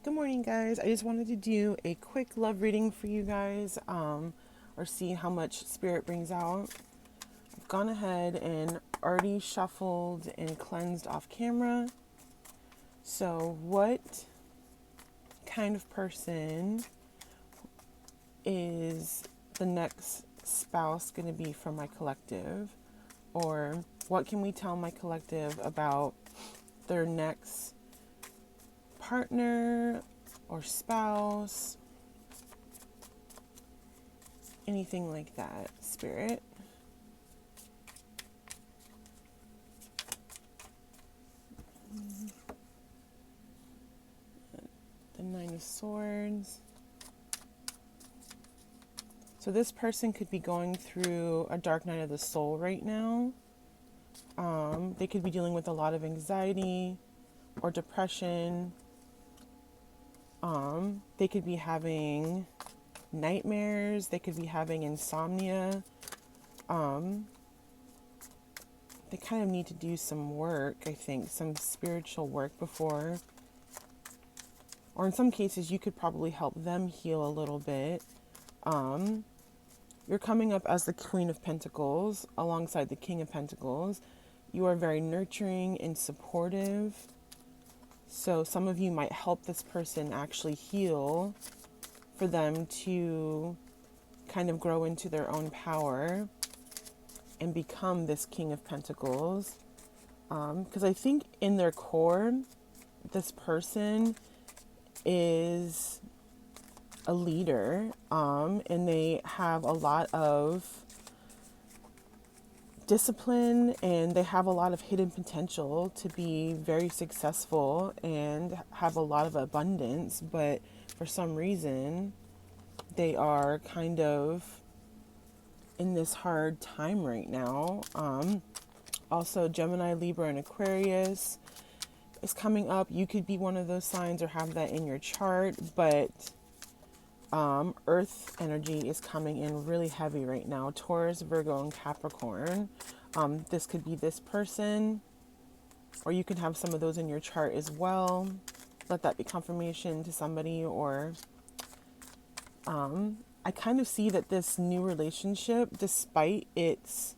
Good morning, guys. I just wanted to do a quick love reading for you guys, or see how much spirit brings out. I've gone ahead and already shuffled and cleansed off camera. So, what kind of person is the next spouse going to be for my collective? Or what can we tell my collective about their next partner or spouse? Anything like that, spirit. The Nine of Swords. So this person could be going through a dark night of the soul right now. They could be dealing with a lot of anxiety or depression. They could be having nightmares. They could be having insomnia. They kind of need to do some work, I think, some spiritual work before. Or in some cases, you could probably help them heal a little bit. You're coming up as the Queen of Pentacles alongside the King of Pentacles. You are very nurturing and supportive. So some of you might help this person actually heal for them to kind of grow into their own power and become this King of Pentacles. Because I think in their core, this person is a leader, and they have a lot of discipline and they have a lot of hidden potential to be very successful and have a lot of abundance, but for some reason they are kind of in this hard time right now. Also, Gemini, Libra, and Aquarius is coming up. You could be one of those signs or have that in your chart, but Earth energy is coming in really heavy right now. Taurus, Virgo, and Capricorn. This could be this person, or you can have some of those in your chart as well. Let that be confirmation to somebody. Or I kind of see that this new relationship, despite its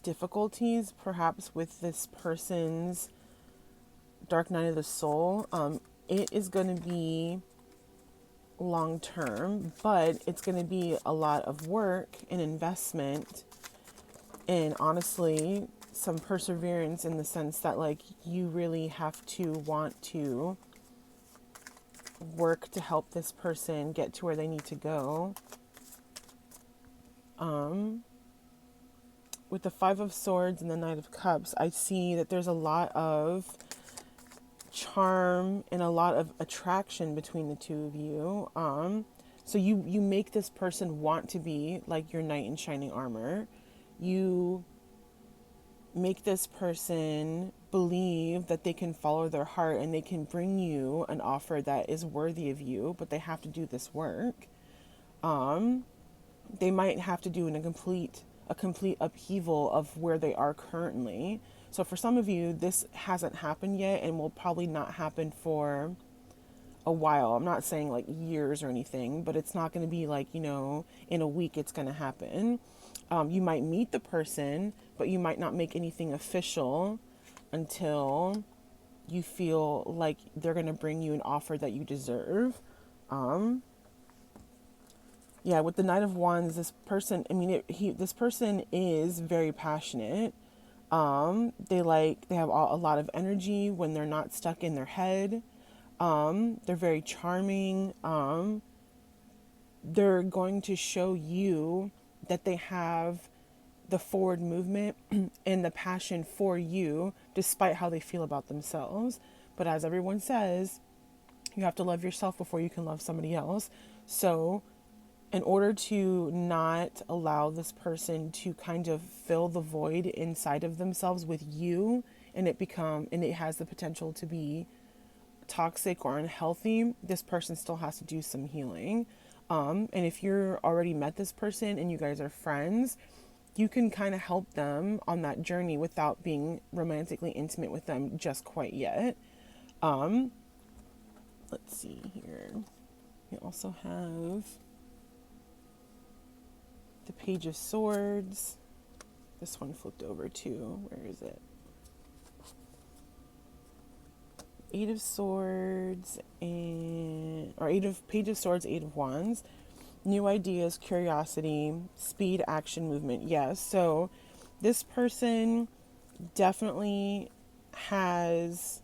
difficulties, perhaps with this person's dark night of the soul, it is going to be long term, but it's going to be a lot of work and investment, and honestly some perseverance, in the sense that like you really have to want to work to help this person get to where they need to go. With the Five of Swords and the Knight of Cups, I see that there's a lot of charm and a lot of attraction between the two of you. So you make this person want to be like your knight in shining armor. You make this person believe that they can follow their heart and they can bring you an offer that is worthy of you, but they have to do this work. They might have to do a complete upheaval of where they are currently. So for some of you, this hasn't happened yet and will probably not happen for a while. I'm not saying like years or anything, but it's not going to be like, in a week it's going to happen. You might meet the person, but you might not make anything official until you feel like they're going to bring you an offer that you deserve. Yeah, with the Knight of Wands, this person, this person is very passionate. They have a lot of energy when they're not stuck in their head. They're very charming. They're going to show you that they have the forward movement and the passion for you, despite how they feel about themselves. But as everyone says, you have to love yourself before you can love somebody else. So in order to not allow this person to kind of fill the void inside of themselves with you, and it has the potential to be toxic or unhealthy, this person still has to do some healing. And if you're already met this person and you guys are friends, you can kind of help them on that journey without being romantically intimate with them just quite yet. Let's see here. We also have the Page of Swords. This one flipped over too. Where is it? Eight of Swords Page of Swords, Eight of Wands. New ideas, curiosity, speed, action, movement. Yes. So this person definitely has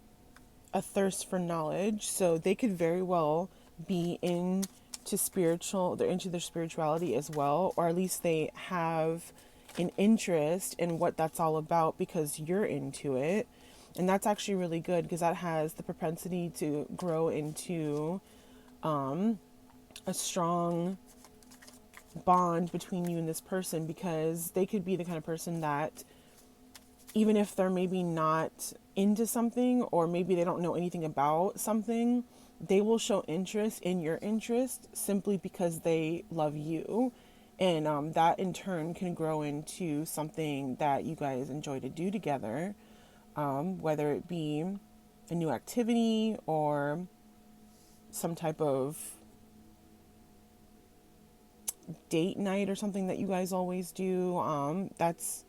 a thirst for knowledge. So they could very well be they're into their spirituality as well, or at least they have an interest in what that's all about because you're into it. And that's actually really good because that has the propensity to grow into a strong bond between you and this person, because they could be the kind of person that, even if they're maybe not into something, or maybe they don't know anything about something, they will show interest in your interest simply because they love you. And that in turn can grow into something that you guys enjoy to do together. Whether it be a new activity or some type of date night or something that you guys always do. That's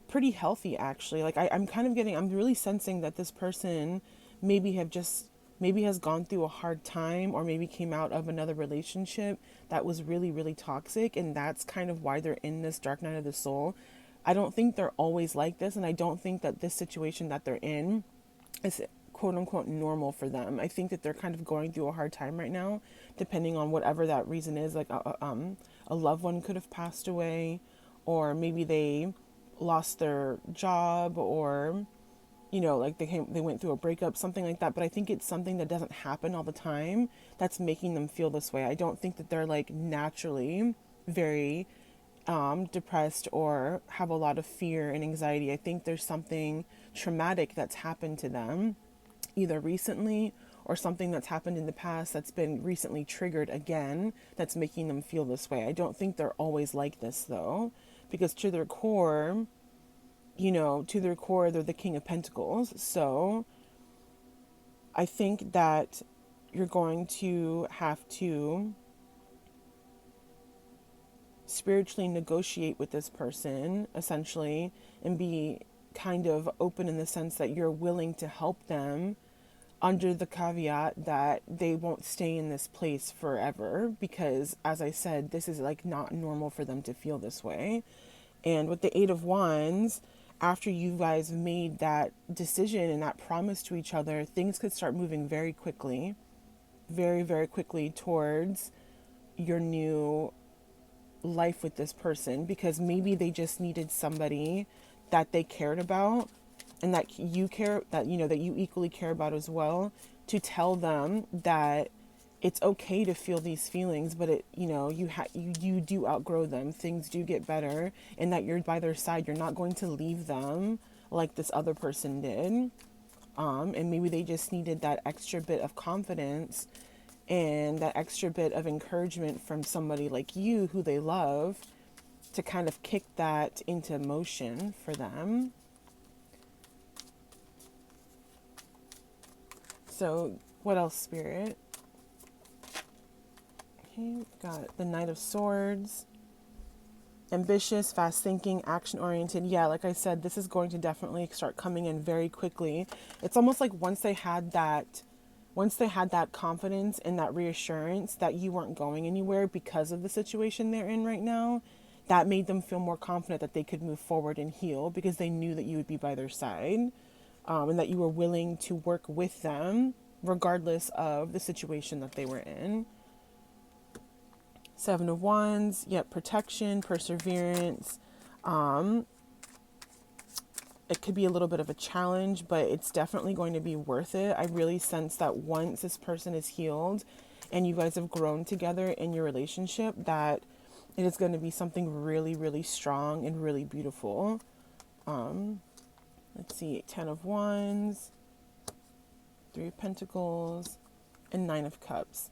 pretty healthy, actually. Like I'm really sensing that this person maybe has gone through a hard time, or maybe came out of another relationship that was really, really toxic. And that's kind of why they're in this dark night of the soul. I don't think they're always like this, and I don't think that this situation that they're in is quote unquote normal for them. I think that they're kind of going through a hard time right now, depending on whatever that reason is. Like a loved one could have passed away, or maybe they lost their job, or like they went through a breakup, something like that. But I think it's something that doesn't happen all the time that's making them feel this way. I don't think that they're like naturally very depressed or have a lot of fear and anxiety. I think there's something traumatic that's happened to them, either recently or something that's happened in the past that's been recently triggered again, that's making them feel this way. I don't think they're always like this though, because to their core, they're the King of Pentacles. So I think that you're going to have to spiritually negotiate with this person, essentially, and be kind of open in the sense that you're willing to help them, under the caveat that they won't stay in this place forever, because as I said, this is like not normal for them to feel this way. And with the Eight of Wands, after you guys made that decision and that promise to each other, things could start moving very quickly, very, very quickly towards your new life with this person, because maybe they just needed somebody that they cared about, and that you equally care about as well, to tell them that it's okay to feel these feelings, but you do outgrow them. Things do get better, and that you're by their side. You're not going to leave them like this other person did. And maybe they just needed that extra bit of confidence and that extra bit of encouragement from somebody like you who they love, to kind of kick that into motion for them. So what else, Spirit? Okay, we've got the Knight of Swords. Ambitious, fast thinking, action oriented. Yeah, like I said, this is going to definitely start coming in very quickly. It's almost like once they had that confidence and that reassurance that you weren't going anywhere because of the situation they're in right now, that made them feel more confident that they could move forward and heal, because they knew that you would be by their side, and that you were willing to work with them regardless of the situation that they were in. Seven of Wands, protection, perseverance. It could be a little bit of a challenge, but it's definitely going to be worth it. I really sense that once this person is healed and you guys have grown together in your relationship, that it is going to be something really, really strong and really beautiful. Let's see, 10 of Wands, 3 of Pentacles, and 9 of Cups.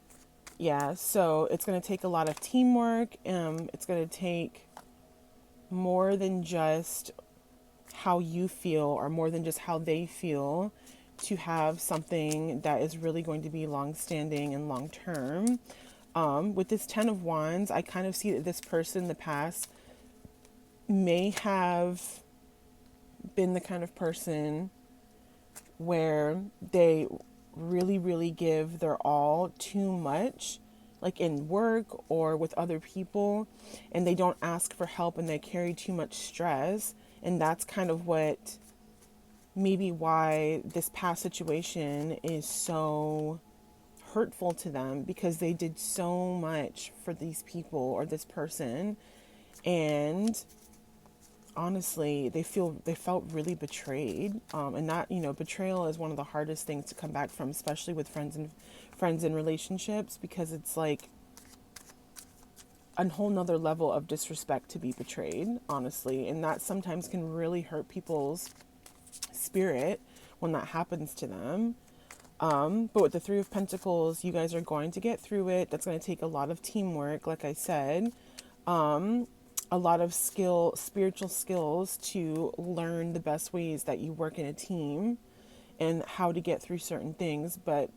Yeah, so it's going to take a lot of teamwork. It's going to take more than just how you feel or more than just how they feel, to have something that is really going to be long standing and long term. With this 10 of Wands, I kind of see that this person in the past may have been the kind of person where they really, really give their all too much, like in work or with other people, and they don't ask for help and they carry too much stress. And that's kind of what maybe why this past situation is so hurtful to them, because they did so much for these people or this person, and honestly they felt really betrayed. And that, betrayal is one of the hardest things to come back from, especially with friends and relationships, because it's like a whole nother level of disrespect to be betrayed, honestly. And that sometimes can really hurt people's spirit when that happens to them. But with the Three of Pentacles, you guys are going to get through it. That's going to take a lot of teamwork, like I said. A lot of spiritual skills to learn the best ways that you work in a team and how to get through certain things. But,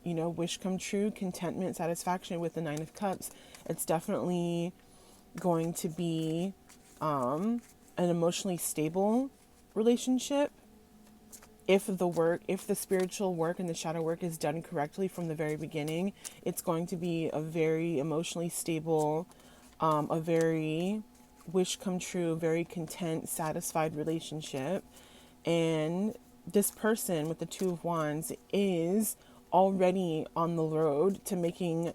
wish come true, contentment, satisfaction with the Nine of Cups. It's definitely going to be an emotionally stable relationship. If the spiritual work and the shadow work is done correctly from the very beginning, it's going to be a very emotionally stable, a very wish come true, very content, satisfied relationship. And this person with the Two of Wands is already on the road to making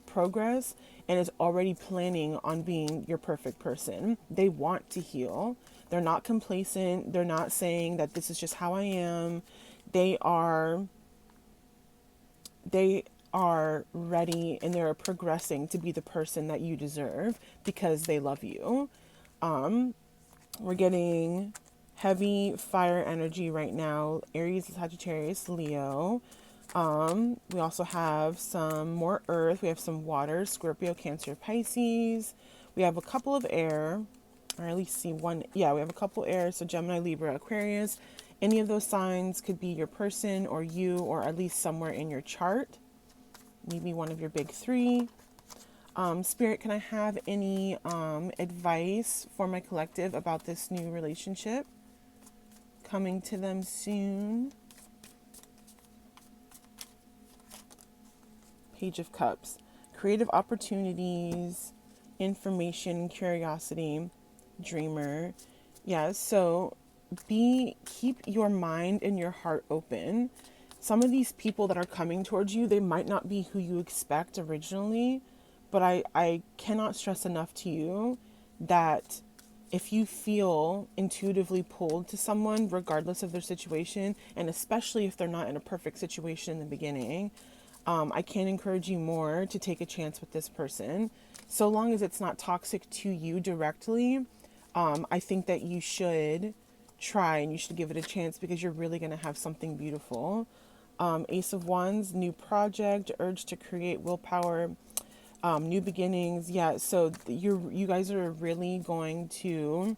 progress, and is already planning on being your perfect person. They want to heal. They're not complacent. They're not saying that this is just how I am. They are ready, and they're progressing to be the person that you deserve because they love you. We're getting heavy fire energy right now. Aries, Sagittarius, Leo. We also have some more earth. We have some water, Scorpio, Cancer, Pisces. We have a couple of air, or at least see one. Yeah, we have a couple air. So Gemini, Libra, Aquarius. Any of those signs could be your person or you, or at least somewhere in your chart. Maybe one of your big three. Spirit, can I have any advice for my collective about this new relationship coming to them soon? Page of Cups. Creative opportunities, information, curiosity, dreamer. Yeah, so keep your mind and your heart open. Some of these people that are coming towards you, they might not be who you expect originally, but I cannot stress enough to you that if you feel intuitively pulled to someone, regardless of their situation, and especially if they're not in a perfect situation in the beginning, I can't encourage you more to take a chance with this person. So long as it's not toxic to you directly, I think that you should try and you should give it a chance, because you're really going to have something beautiful. Ace of Wands, new project, urge to create, willpower, new beginnings. Yeah, so you guys are really going to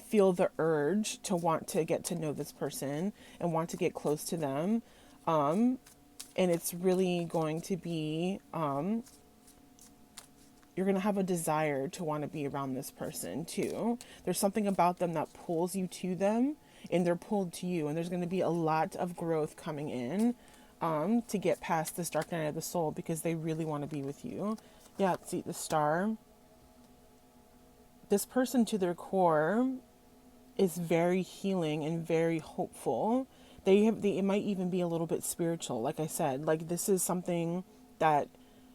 feel the urge to want to get to know this person and want to get close to them. And it's really going to be, you're going to have a desire to want to be around this person too. There's something about them that pulls you to them, and they're pulled to you. And there's going to be a lot of growth coming in to get past this dark night of the soul, because they really want to be with you. Yeah, see the star. This person to their core is very healing and very hopeful. It might even be a little bit spiritual. Like I said, like this is something that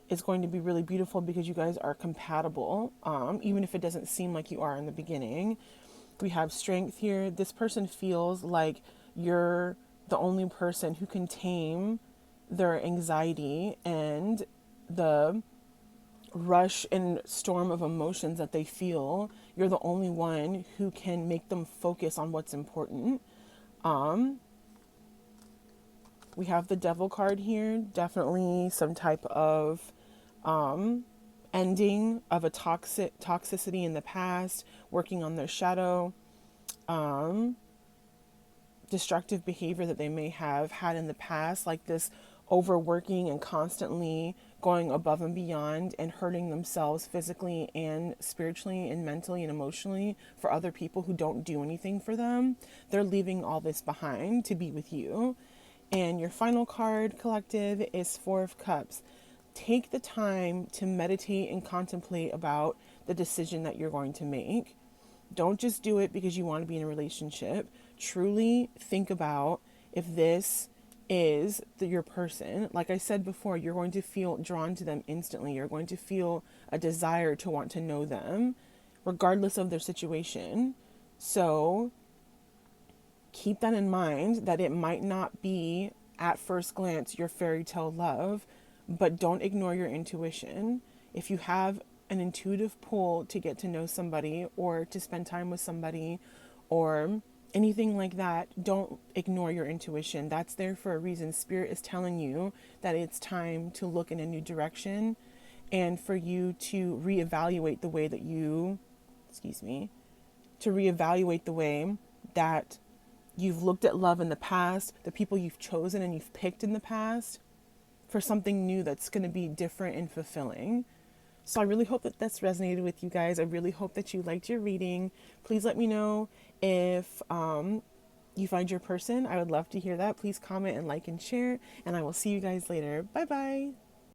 is going to be really beautiful because you guys are compatible, even if it doesn't seem like you are in the beginning. We have strength here. This person feels like you're the only person who can tame their anxiety and the rush and storm of emotions that they feel. You're the only one who can make them focus on what's important. We have the Devil card here. Definitely some type of ending of a toxicity in the past, working on their shadow, destructive behavior that they may have had in the past, like this overworking and constantly going above and beyond and hurting themselves physically and spiritually and mentally and emotionally for other people who don't do anything for them. They're leaving all this behind to be with you. And your final card, collective, is Four of Cups. Take the time to meditate and contemplate about the decision that you're going to make. Don't just do it because you want to be in a relationship. Truly think about if this is your person. Like I said before, you're going to feel drawn to them instantly. You're going to feel a desire to want to know them, regardless of their situation. So keep that in mind, that it might not be at first glance your fairy tale love, but don't ignore your intuition. If you have an intuitive pull to get to know somebody or to spend time with somebody or anything like that, don't ignore your intuition. That's there for a reason. Spirit is telling you that it's time to look in a new direction and for you to reevaluate the way that to reevaluate the way that you've looked at love in the past, the people you've chosen and you've picked in the past, for something new that's going to be different and fulfilling. So I really hope that that's resonated with you guys. I really hope that you liked your reading. Please let me know if you find your person. I would love to hear that. Please comment and like and share. And I will see you guys later. Bye bye.